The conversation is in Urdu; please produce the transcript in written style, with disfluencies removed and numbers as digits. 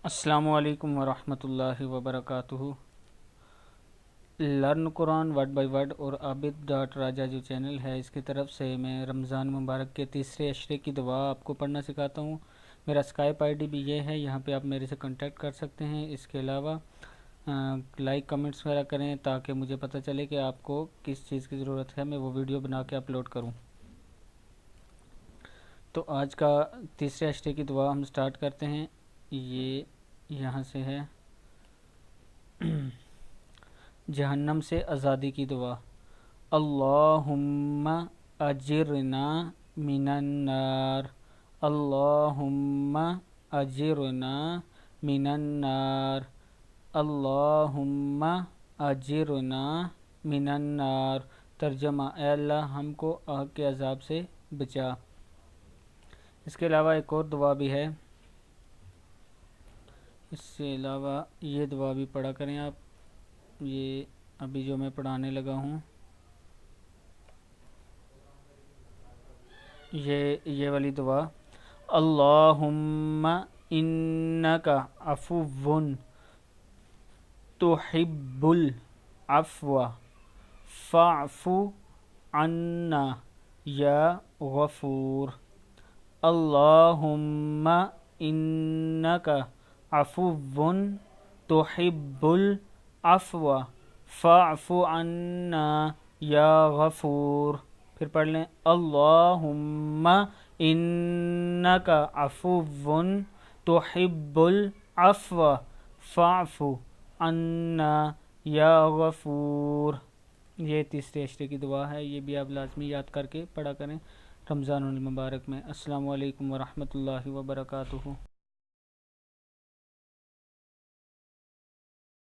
السلام علیکم ورحمۃ اللہ وبرکاتہ۔ Learn Quran word by word اور عابد ڈاٹ راجا جو چینل ہے، اس کی طرف سے میں رمضان مبارک کے تیسرے عشرے کی دعا آپ کو پڑھنا سکھاتا ہوں۔ میرا اسکائپ آئی ڈی بھی یہ ہے، یہاں پہ آپ میرے سے کنٹیکٹ کر سکتے ہیں۔ اس کے علاوہ لائک کمنٹس وغیرہ کریں تاکہ مجھے پتہ چلے کہ آپ کو کس چیز کی ضرورت ہے، میں وہ ویڈیو بنا کے اپلوڈ کروں۔ تو آج کا تیسرے عشرے کی دعا ہم سٹارٹ کرتے ہیں۔ یہ یہاں سے ہے، جہنم سے آزادی کی دعا۔ اللہم اجرنا من النار، اللہم اجرنا من النار، اللہم اجرنا من النار۔ ترجمہ: اے اللہ ہم کو آگ کے عذاب سے بچا۔ اس کے علاوہ ایک اور دعا بھی ہے، اس سے علاوہ یہ دعا بھی پڑھا کریں آپ، یہ ابھی جو میں پڑھانے لگا ہوں، یہ والی دعا۔ اللہم انکا عفو تحب العفو فاعف عنا یا غفور۔ اللہم انکا عفو تحب العفو فاعف عنا یا غفور۔ پھر پڑھ لیں، اللہم انکا عفو تحب العفو فاعف عنا یا غفور۔ یہ تیسرے عشرے کی دعا ہے، یہ بھی آپ لازمی یاد کر کے پڑھا کریں رمضان المبارک میں۔ السلام علیکم ورحمۃ اللہ وبرکاتہ۔